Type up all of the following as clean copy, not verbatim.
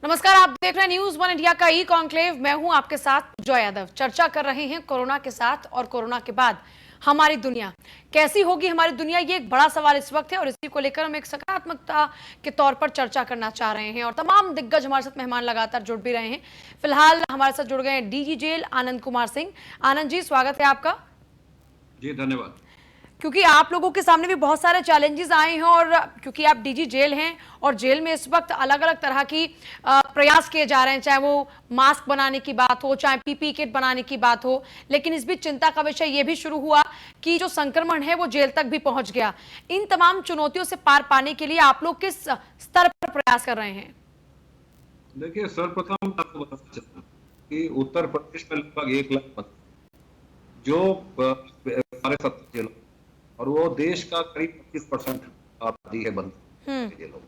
नमस्कार, आप देख रहे हैं न्यूज वन इंडिया का ई कॉन्क्लेव। मैं हूं आपके साथ जॉय यादव। चर्चा कर रहे हैं कोरोना के साथ और कोरोना के बाद हमारी दुनिया कैसी होगी। हमारी दुनिया, ये एक बड़ा सवाल इस वक्त है और इसी को लेकर हम एक सकारात्मकता के तौर पर चर्चा करना चाह रहे हैं और तमाम दिग्गज हमारे साथ मेहमान लगातार जुड़ भी रहे हैं। फिलहाल हमारे साथ जुड़ गए हैं डीजी जेल आनंद कुमार सिंह। आनंद जी, स्वागत है आपका। जी धन्यवाद। क्योंकि आप लोगों के सामने भी बहुत सारे चैलेंजेस आए हैं और क्योंकि आप डीजी जेल हैं और जेल में इस वक्त अलग अलग तरह की प्रयास किए जा रहे हैं, चाहे वो मास्क बनाने की बात हो, चाहे पीपी किट बनाने की बात हो। लेकिन इस बीच चिंता का विषय ये भी शुरू हुआ कि जो संक्रमण है वो जेल तक भी पहुंच गया। इन तमाम चुनौतियों से पार पाने के लिए आप लोग किस स्तर पर प्रयास कर रहे हैं? देखिए, सर्वप्रथम आपको बताना चाहता हूं कि उत्तर प्रदेश में लगभग 1 लाख जो हमारे 70 जेलों और वो देश का करीब 25% आबादी है बंद जेलों।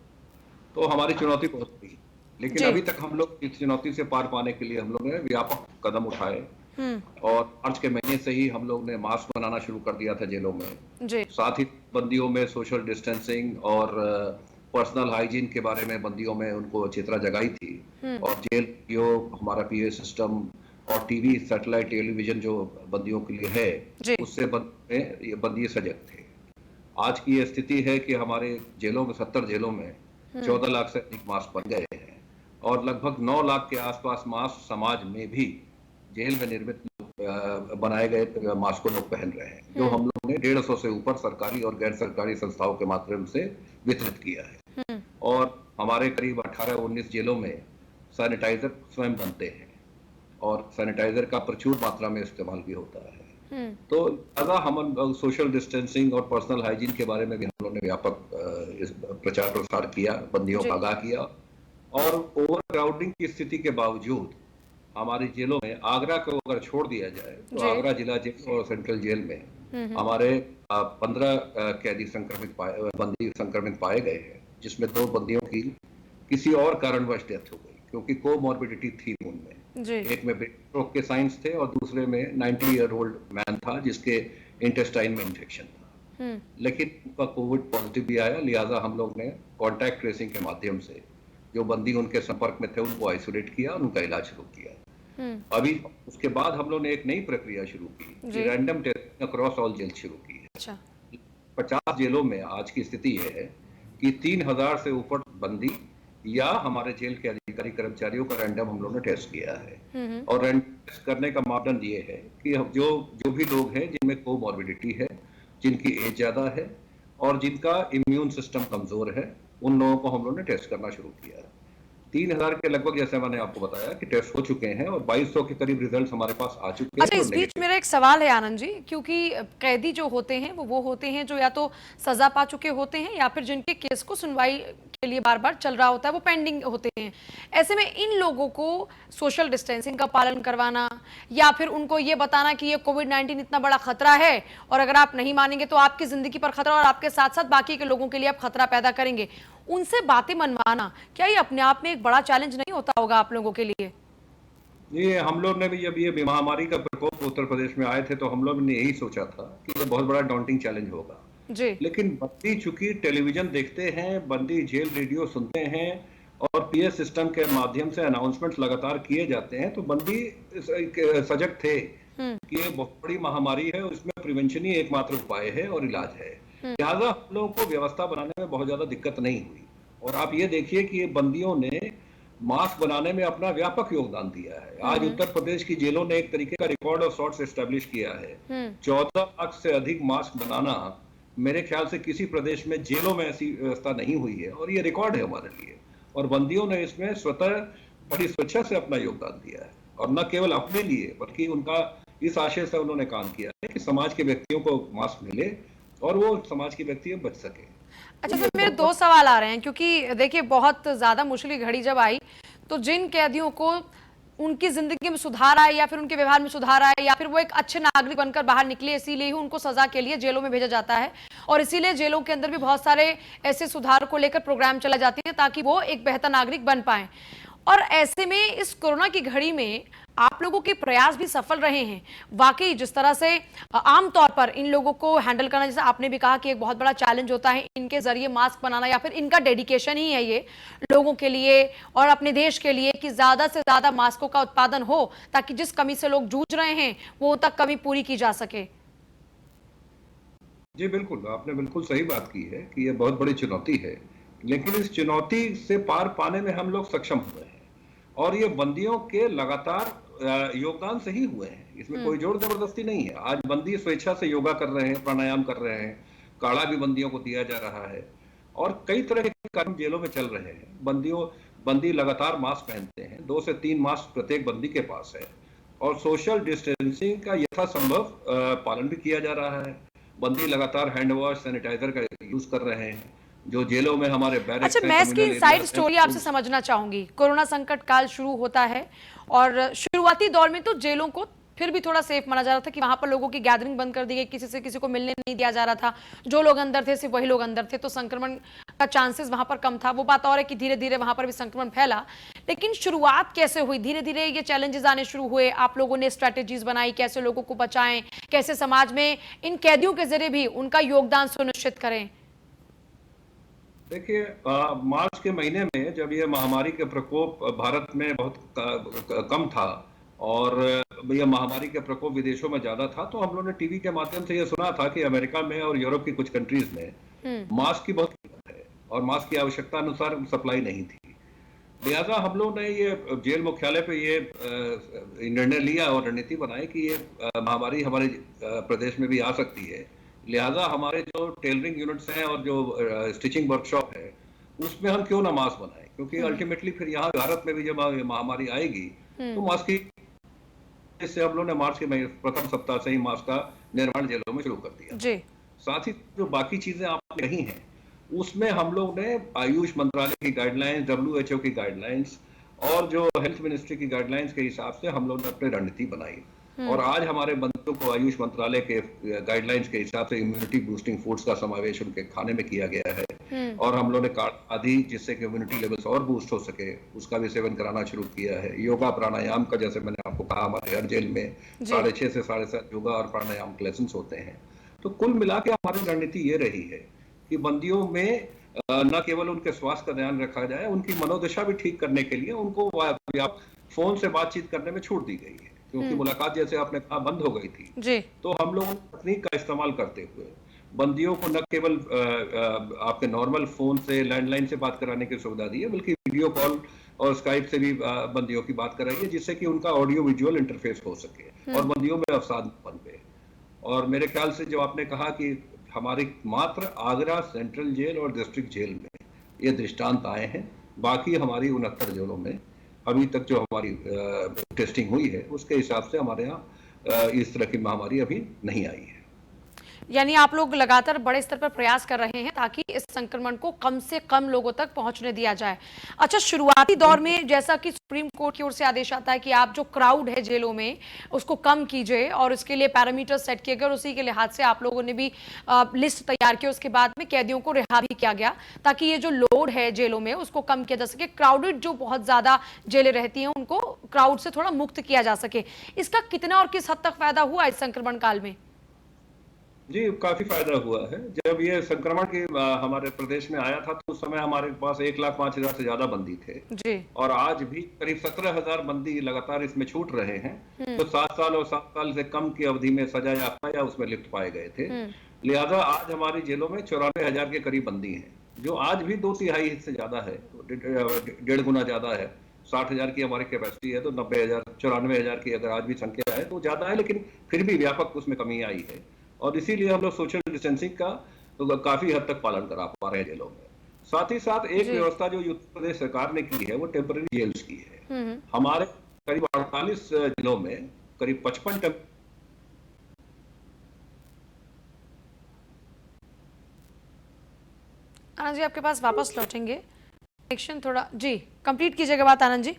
तो हमारी चुनौती बहुत बड़ी है, लेकिन अभी तक हम लोग इस चुनौती से पार पाने के लिए हम लोग ने व्यापक कदम उठाए और मार्च के महीने से ही हम लोग ने मास्क बनाना शुरू कर दिया था जेलों में। साथ ही बंदियों में सोशल डिस्टेंसिंग और पर्सनल हाइजीन के बारे में बंदियों में उनको चेतना जगाई थी। और जेल जो हमारा पीए सिस्टम और टीवी सैटेलाइट टेलीविजन जो बंदियों के लिए है, उससे बंदी सजग थे। आज की ये स्थिति है कि हमारे जेलों में 70 जेलों में 14 लाख से अधिक मास्क बन गए हैं और लगभग 9 लाख के आसपास मास्क समाज में भी जेल में निर्मित बनाए गए मास्क को लोग पहन रहे हैं, जो हम लोग ने 150 से ऊपर सरकारी और गैर सरकारी संस्थाओं के माध्यम से वितरित किया है। और हमारे करीब 18-19 जेलों में सैनिटाइजर स्वयं बनते हैं और सैनिटाइजर का प्रचुर मात्रा में इस्तेमाल भी होता है। तो अगर हम सोशल डिस्टेंसिंग और पर्सनल हाइजीन के बारे में भी हम लोगों ने व्यापक प्रचार प्रसार किया, बंदियों को आगाह किया। और ओवर क्राउडिंग की स्थिति के बावजूद हमारी जेलों में आगरा को अगर छोड़ दिया जाए तो आगरा जिला जेल और सेंट्रल जेल में हमारे 15 कैदी बंदी संक्रमित पाए गए हैं, जिसमें 2 बंदियों की किसी और कारणवश डेथ हो गई क्योंकि कोमॉर्बिडिटी थी उनमें। एक में स्ट्रोक के साइंस थे और दूसरे में 90 ईयर ओल्ड मैन था जिसके इंटेस्टाइन में इन्फेक्शन था। लेकिन उनका कोविड पॉजिटिव भी आया, लिहाजा हम लोग ने कॉन्टैक्ट ट्रेसिंग के माध्यम से जो बंदी उनके संपर्क में थे उनको आइसोलेट किया और उनका इलाज शुरू किया। अभी उसके बाद हम लोग ने एक नई प्रक्रिया शुरू की, random testing across all jail शुरू की है। 50 जेलों में आज की स्थिति यह है कि 3000 से ऊपर बंदी या हमारे जेल के अधिकारी कर्मचारियों का रैंडम हम लोगों ने टेस्ट किया है। और रैंडम टेस्ट करने का मापदंड ये है कि जो भी लोग हैं जिनमें कोमॉर्बिडिटी है, जिनकी एज ज्यादा है और जिनका इम्यून सिस्टम कमजोर है, उन लोगों को हम लोगों ने टेस्ट करना शुरू किया है। 3000 के लगभग, जैसे मैंने आपको बताया, कि टेस्ट हो चुके हैं और 2200 के करीब रिजल्ट हमारे पास आ चुके हैं। अच्छा, इस बीच मेरा एक सवाल है आनंद जी, क्योंकि कैदी जो होते हैं वो होते हैं जो या तो सजा पा चुके होते हैं या फिर जिनके केस को सुनवाई के लिए बार बार चल रहा होता है, वो पेंडिंग होते हैं। ऐसे में इन लोगों को सोशल डिस्टेंसिंग का पालन करवाना या फिर उनको ये बताना कि ये कोविड-19 इतना बड़ा खतरा है और अगर आप नहीं मानेंगे तो आपकी जिंदगी पर खतरा और आपके साथ साथ बाकी के लोगों के लिए आप खतरा पैदा करेंगे, उनसे बातें मनवाना, क्या ये अपने आप में एक बड़ा चैलेंज नहीं होता होगा आप लोगों के लिए? ये हम लोग ने भी, जब ये महामारी का प्रकोप उत्तर प्रदेश में आए थे तो हम लोग ने यही सोचा था कि ये बहुत बड़ा डॉन्टिंग चैलेंज होगा। लेकिन बंदी चूंकि टेलीविजन देखते हैं, बंदी जेल रेडियो सुनते हैं और पीए सिस्टम के माध्यम से अनाउंसमेंट लगातार किए जाते हैं, तो बंदी सजग थे कि ये बहुत बड़ी महामारी है और इसमें प्रिवेंशन ही एकमात्र उपाय है और इलाज है। लिहाजा हम लोगों को व्यवस्था बनाने में बहुत ज्यादा दिक्कत नहीं हुई। और आप ये देखिए कि ये बंदियों ने मास्क बनाने में अपना व्यापक योगदान दिया है। आज उत्तर प्रदेश की जेलों ने एक तरीके का रिकॉर्ड ऑफ सॉर्ट्स एस्टेब्लिश किया है। 14 लाख से अधिक मास्क बनाना, मेरे ख्याल से किसी प्रदेश में जेलों में ऐसी व्यवस्था नहीं हुई है और ये रिकॉर्ड है हमारे लिए। और बंदियों ने इसमें स्वतः बड़ी स्वेच्छा से अपना योगदान दिया है और न केवल अपने लिए बल्कि उनका इस आशय से उन्होंने काम किया है कि समाज के व्यक्तियों को मास्क मिले और वो समाज के व्यक्ति बच सके। अच्छा सर, मेरे 2 सवाल आ रहे हैं, क्योंकि देखिए बहुत ज्यादा मुश्किल घड़ी जब आई तो जिन कैदियों को उनकी जिंदगी में सुधार आए या फिर उनके व्यवहार में सुधार आए या फिर वो एक अच्छे नागरिक बनकर बाहर निकले, इसीलिए ही उनको सजा के लिए जेलों में भेजा जाता है और इसीलिए जेलों के अंदर भी बहुत सारे ऐसे सुधार को लेकर प्रोग्राम चला जाते हैं ताकि वो एक बेहतर नागरिक बन पाए। और ऐसे में इस कोरोना की घड़ी में आप लोगों के प्रयास भी सफल रहे हैं। वाकई जिस तरह से आमतौर पर इन लोगों को हैंडल करना, जैसे आपने भी कहा कि एक बहुत बड़ा चैलेंज होता है इनके जरिए मास्क बनाना, या फिर इनका डेडिकेशन ही है ये लोगों के लिए और अपने देश के लिए कि ज्यादा से ज्यादा मास्कों का उत्पादन हो, ताकि जिस कमी से लोग जूझ रहे हैं वो तक कमी पूरी की जा सके। जी बिल्कुल, आपने बिल्कुल सही बात की है कि ये बहुत बड़ी चुनौती है, लेकिन इस चुनौती से पार पाने में हम लोग सक्षम हुए हैं और ये बंदियों के लगातार योगदान से ही हुए हैं। इसमें कोई जोर जबरदस्ती नहीं है। आज बंदी स्वेच्छा से योगा कर रहे हैं, प्राणायाम कर रहे हैं, काढ़ा भी बंदियों को दिया जा रहा है और कई तरह के कार्यक्रम जेलों में चल रहे हैं। बंदी लगातार मास्क पहनते हैं, 2 से 3 मास्क प्रत्येक बंदी के पास है और सोशल डिस्टेंसिंग का यथासंभव पालन भी किया जा रहा है। बंदी लगातार हैंड वॉश, सैनिटाइजर का यूज कर रहे हैं। जो जेलों में हमारे अच्छा, बैरक्स हैं, मैं इसकी कम्युनल इनसाइड एरियाज स्टोरी हैं, आपसे समझना चाहूंगी। कोरोना संकट काल शुरू होता है और शुरुआती दौर में तो जेलों को फिर भी थोड़ा सेफ माना जा रहा था कि वहां पर लोगों की गैदरिंग बंद कर दी गई, किसी से किसी को मिलने नहीं दिया जा रहा था। जो लोग अंदर थे सिर्फ वही लोग अंदर थे, तो संक्रमण का चांसेस वहां पर कम था। वो बात और है कि धीरे धीरे वहां पर भी संक्रमण फैला, लेकिन शुरुआत कैसे हुई? धीरे धीरे ये चैलेंजेस आने शुरू हुए, आप लोगों ने स्ट्रैटेजीज बनाई, कैसे लोगों को बचाएं, कैसे समाज में इन कैदियों के जरिए भी उनका योगदान सुनिश्चित करें। देखिए, मार्च के महीने में जब ये महामारी के प्रकोप भारत में बहुत कम था और ये महामारी के प्रकोप विदेशों में ज्यादा था, तो हम लोगों ने टीवी के माध्यम से ये सुना था कि अमेरिका में और यूरोप की कुछ कंट्रीज में मास्क की बहुत किल्लत है और मास्क की आवश्यकता अनुसार सप्लाई नहीं थी। लिहाजा हम लोग ने ये जेल मुख्यालय पे ये निर्णय लिया और रणनीति बनाई कि ये महामारी हमारे प्रदेश में भी आ सकती है। लिहाजा हमारे जो टेलरिंग यूनिट्स हैं और जो स्टिचिंग वर्कशॉप है, उसमें हम क्यों ना मास्क बनाएं, क्योंकि अल्टीमेटली फिर यहाँ भारत में भी जब ये महामारी आएगी तो मास्क की, इससे हम लोग ने मार्च के प्रथम सप्ताह से ही मास्क का निर्माण जेलों में शुरू कर दिया। जी। साथ ही जो बाकी चीजें आपने कही हैं, उसमें हम लोग ने आयुष मंत्रालय की गाइडलाइंस, WHO की गाइडलाइंस और जो हेल्थ मिनिस्ट्री की गाइडलाइंस के हिसाब से हम लोग ने अपनी रणनीति बनाई और आज हमारे बंदियों को आयुष मंत्रालय के गाइडलाइंस के हिसाब से इम्यूनिटी बूस्टिंग फूड्स का समावेश उनके खाने में किया गया है और हम लोग ने कार्ड आदि जिससे कि इम्यूनिटी लेवल्स और बूस्ट हो सके उसका भी सेवन कराना शुरू किया है। योगा प्राणायाम का, जैसे मैंने आपको कहा, हमारे हर जेल में 6:30 से 7:30 योगा और प्राणायाम क्लासेस होते हैं। तो कुल मिला के हमारी रणनीति ये रही है कि बंदियों में न केवल उनके स्वास्थ्य का ध्यान रखा जाए, उनकी मनोदशा भी ठीक करने के लिए उनको फोन से बातचीत करने में छूट दी गई है, क्योंकि मुलाकात जैसे आपने कहा बंद हो गई थी जी। तो हम लोग तकनीक का इस्तेमाल करते हुए बंदियों को न केवल आपके नॉर्मल फोन से, लैंडलाइन से बात कराने की सुविधा दी है, बल्कि वीडियो कॉल और स्काइप से भी बंदियों की बात कराई है, जिससे कि उनका ऑडियो विजुअल इंटरफेस हो सके और बंदियों में अवसाद बन पे। और मेरे ख्याल से जो आपने कहा कि हमारी मात्र आगरा सेंट्रल जेल और डिस्ट्रिक्ट जेल में ये दृष्टांत आए हैं, बाकी हमारी 69 जेलों में अभी तक जो हमारी टेस्टिंग हुई है उसके हिसाब से हमारे यहाँ इस तरह की महामारी अभी नहीं आई है। यानी आप लोग लगातार बड़े स्तर पर प्रयास कर रहे हैं ताकि इस संक्रमण को कम से कम लोगों तक पहुंचने दिया जाए। अच्छा, शुरुआती दौर में जैसा कि सुप्रीम कोर्ट की ओर से आदेश आता है कि आप जो क्राउड है जेलों में उसको कम कीजिए और उसके लिए पैरामीटर सेट किए गए और उसी के लिहाज से आप लोगों ने भी लिस्ट तैयार की। उसके बाद में कैदियों को रिहा भी किया गया ताकि ये जो लोड है जेलों में उसको कम किया जा सके। क्राउडेड जो बहुत ज्यादा जेलें रहती हैं उनको क्राउड से थोड़ा मुक्त किया जा सके। इसका कितना और किस हद तक फायदा हुआ इस संक्रमण काल में? जी, काफी फायदा हुआ है। जब ये संक्रमण की हमारे प्रदेश में आया था तो उस समय हमारे पास 1,05,000 से ज्यादा बंदी थे जी। और आज भी करीब 17,000 बंदी लगातार इसमें छूट रहे हैं। तो 7 साल और 7 साल से कम की अवधि में सजा याफ्ता या उसमें लिप्त पाए गए थे। लिहाजा आज हमारी जेलों में 94,000 के करीब बंदी हैं, जो आज भी 2/3 से ज्यादा है, 1.5 गुना ज्यादा है। 60,000 की हमारी कैपेसिटी है तो 90,000, 94,000 की अगर आज भी संख्या है तो ज्यादा है, लेकिन फिर भी व्यापक उसमें कमी आई है और इसीलिए हम लोग सोशल डिस्टेंसिंग का तो काफी हद तक पालन करा पा रहे हैं जेलों में। साथ ही साथ एक व्यवस्था जो उत्तर प्रदेश सरकार ने की है वो टेम्पररी जेल्स की है। हमारे करीब 48 जिलों में करीब 55 आनंद जी आपके पास वापस लौटेंगे, कनेक्शन थोड़ा जी कंप्लीट कीजिएगा बात आनंद जी।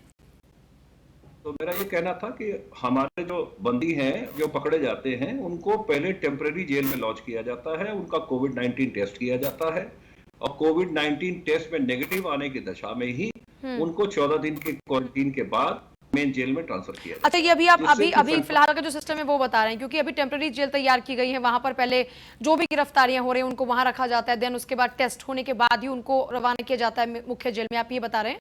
तो मेरा ये कहना था कि हमारे जो बंदी हैं जो पकड़े जाते हैं उनको पहले टेम्पररी जेल में लॉन्च किया जाता है, उनका कोविड-19 टेस्ट किया जाता है और कोविड-19 टेस्ट में नेगेटिव आने की दशा में ही उनको 14 दिन के क्वारंटीन के बाद मेन जेल में ट्रांसफर किया अच्छा, जाए, ये अभी आप जिससे अभी कि अभी फिलहाल का जो सिस्टम है वो बता रहे हैं, क्योंकि अभी टेम्पररी जेल तैयार की गई है, वहां पर पहले जो भी गिरफ्तारियां हो रही हैं उनको वहां रखा जाता है, देन उसके बाद टेस्ट होने के बाद ही उनको रवाना किया जाता है मुख्य जेल में, आप ये बता रहे हैं?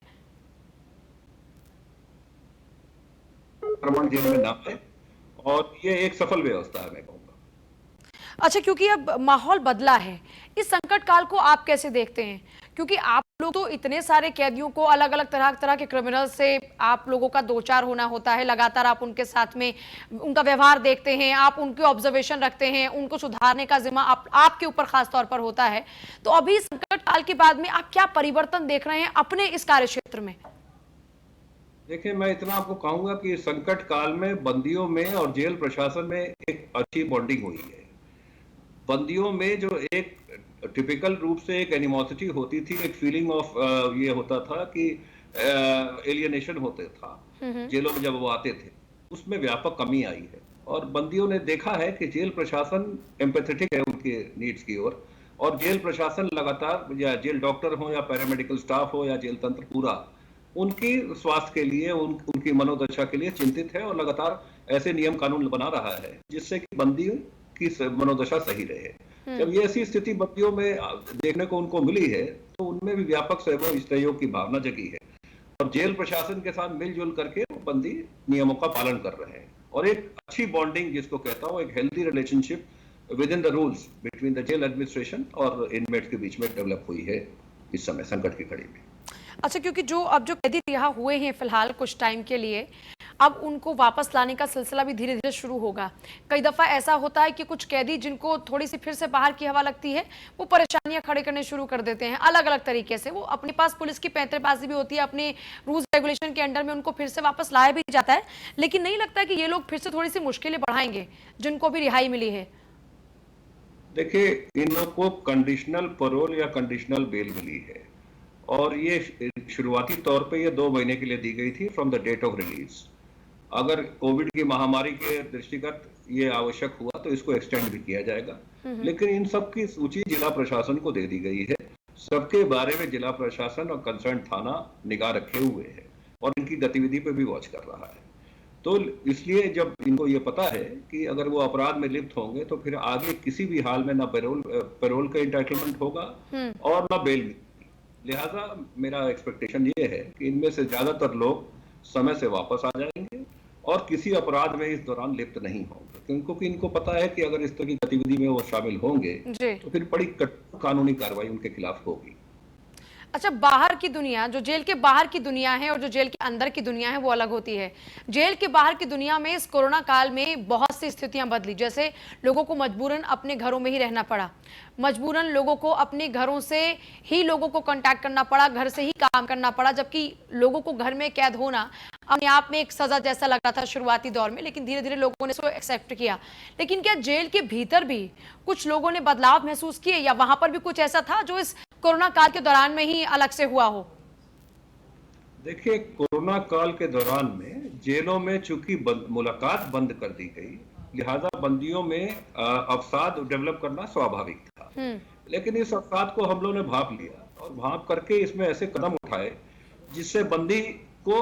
संक्रमण जेल में ना आए, और ये एक सफल व्यवस्था है, मैं कहूँगा। अच्छा, क्योंकि अब माहौल बदला है, इस संकट काल को आप कैसे देखते हैं? क्योंकि आप लोग तो इतने सारे कैदियों को, अलग अलग तरह तरह के क्रिमिनल से आप लोगों का दो चार होना होता है, लगातार आप उनके साथ में उनका व्यवहार देखते हैं, आप उनके ऑब्जर्वेशन रखते हैं, उनको सुधारने का जिम्मा आपके ऊपर खास तौर पर होता है। तो अभी संकट काल के बाद में आप क्या परिवर्तन देख रहे हैं अपने इस कार्य क्षेत्र में? देखिए, मैं इतना आपको कहूंगा कि संकट काल में बंदियों में और जेल प्रशासन में एक अच्छी बॉन्डिंग हुई है। बंदियों में जो एक टिपिकल रूप से एक एनिमोसिटी होती थी, एक फीलिंग ऑफ ये होता था कि एलियनेशन होते था जेलों में जब वो आते थे, उसमें व्यापक कमी आई है। और बंदियों ने देखा है कि जेल प्रशासन एम्पैथेटिक है उनके नीड्स की ओर, और जेल प्रशासन लगातार, या जेल डॉक्टर हो या पैरामेडिकल स्टाफ हो या जेल तंत्र पूरा, उनकी स्वास्थ्य के लिए, उनकी मनोदशा के लिए चिंतित है, और लगातार ऐसे नियम कानून बना रहा है जिससे कि बंदियों की मनोदशा सही रहे। जब ये ऐसी स्थिति बंदियों में देखने को उनको मिली है, तो उनमें भी व्यापक सहयोग की भावना जगी है, और जेल प्रशासन के साथ मिलजुल करके बंदी नियमों का पालन कर रहे हैं, और एक अच्छी बॉन्डिंग जिसको कहता हूँ, एक healthy relationship within the rules between the jail administration और इनमेट्स के बीच में डेवलप हुई है इस समय संकट की घड़ी में। अच्छा, क्योंकि अब जो कैदी रिहा हुए हैं फिलहाल कुछ टाइम के लिए, अब उनको वापस लाने का सिलसिला भी धीरे धीरे शुरू होगा। कई दफा ऐसा होता है कि कुछ कैदी जिनको थोड़ी सी फिर से बाहर की हवा लगती है, वो परेशानियां खड़े करने शुरू कर देते हैं अलग अलग तरीके से। वो अपने पास पुलिस की पैंतरेबाजी भी होती है, अपने रूल्स रेगुलेशन के अंडर में उनको फिर से वापस लाया भी जाता है, लेकिन नहीं लगता कि ये लोग फिर से थोड़ी सी मुश्किलें बढ़ाएंगे जिनको भी रिहाई मिली है? देखिए, इन लोग को कंडीशनल पैरोल या कंडीशनल बेल मिली है, और ये शुरुआती तौर पे ये 2 महीने के लिए दी गई थी from the date of release. अगर कोविड की महामारी के दृष्टिगत ये आवश्यक हुआ तो इसको एक्सटेंड भी किया जाएगा, लेकिन इन सब की सूची जिला प्रशासन को दे दी गई है। सबके बारे में जिला प्रशासन और कंसर्न थाना निगाह रखे हुए है, और इनकी गतिविधि पे भी वॉच कर रहा है। तो इसलिए जब इनको ये पता है कि अगर वो अपराध में लिप्त होंगे तो फिर आगे किसी भी हाल में ना पैरोल का इंटाइटलमेंट होगा और ना बेल मिलेगी। लिहाजा मेरा एक्सपेक्टेशन ये है कि इनमें से ज्यादातर लोग समय से वापस आ जाएंगे और किसी अपराध में इस दौरान लिप्त नहीं होंगे, क्योंकि इनको पता है कि अगर इस तरह की गतिविधि में वो शामिल होंगे तो फिर बड़ी कठोर कानूनी कार्रवाई उनके खिलाफ होगी। अच्छा, बाहर की दुनिया, जो जेल के बाहर की दुनिया है और जो जेल के अंदर की दुनिया है वो अलग होती है। जेल के बाहर की दुनिया में इस कोरोना काल में बहुत सी स्थितियां बदली, जैसे लोगों को मजबूरन अपने घरों में ही रहना पड़ा, मजबूरन लोगों को अपने घरों से ही लोगों को कांटेक्ट करना पड़ा, घर से ही काम करना पड़ा, जबकि लोगों को घर में कैद होना अपने आप में एक सजा जैसा लग रहा था शुरुआती दौर में, लेकिन धीरे धीरे लोगों ने इसको एक्सेप्ट किया। लेकिन क्या जेल के भीतर भी कुछ लोगों ने बदलाव महसूस किए, या वहां पर भी कुछ ऐसा था जो इस कोरोना काल के दौरान में ही अलग से हुआ हो? देखिए, कोरोना काल के दौरान में जेलों में चूंकि मुलाकात बंद कर दी गई, लिहाजा बंदियों में अवसाद डेवलप करना स्वाभाविक था। लेकिन इस अवसाद को हम लोगों ने भांप लिया, और भांप करके इसमें ऐसे कदम उठाए जिससे बंदी को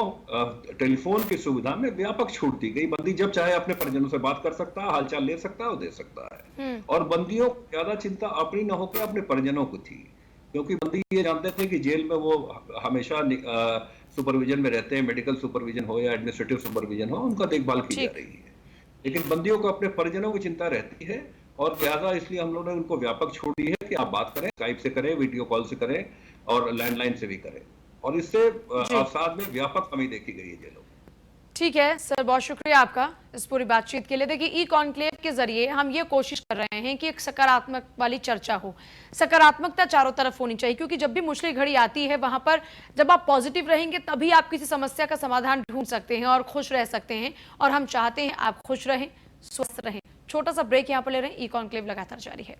टेलीफोन की सुविधा में व्यापक छूट दी गई। बंदी जब चाहे अपने परिजनों से बात कर सकता है, हालचाल ले सकता है और दे सकता है। और बंदियों को ज्यादा चिंता अपनी न होकर अपने परिजनों को थी, क्योंकि बंदी ये जानते थे कि जेल में वो हमेशा सुपरविजन में रहते हैं, मेडिकल सुपरविजन हो या एडमिनिस्ट्रेटिव सुपरविजन हो, उनका देखभाल की जा रही है। लेकिन बंदियों को अपने परिजनों की चिंता रहती है, और लिहाजा इसलिए हम लोगों ने उनको व्यापक छोड़ दी है कि आप बात करें, स्काइप से करें, वीडियो कॉल से करें और लैंडलाइन से भी करें, और इससे अवसाद में व्यापक कमी देखी गई है जेलों। ठीक है सर, बहुत शुक्रिया आपका इस पूरी बातचीत के लिए। देखिए, ई कॉन्क्लेव के जरिए हम ये कोशिश कर रहे हैं कि एक सकारात्मक वाली चर्चा हो, सकारात्मकता चारों तरफ होनी चाहिए, क्योंकि जब भी मुश्किल घड़ी आती है वहां पर जब आप पॉजिटिव रहेंगे तभी आप किसी समस्या का समाधान ढूंढ सकते हैं और खुश रह सकते हैं, और हम चाहते हैं आप खुश रहें, स्वस्थ रहें। छोटा सा ब्रेक यहाँ पर ले रहे हैं, ई कॉन्क्लेव लगातार जारी है।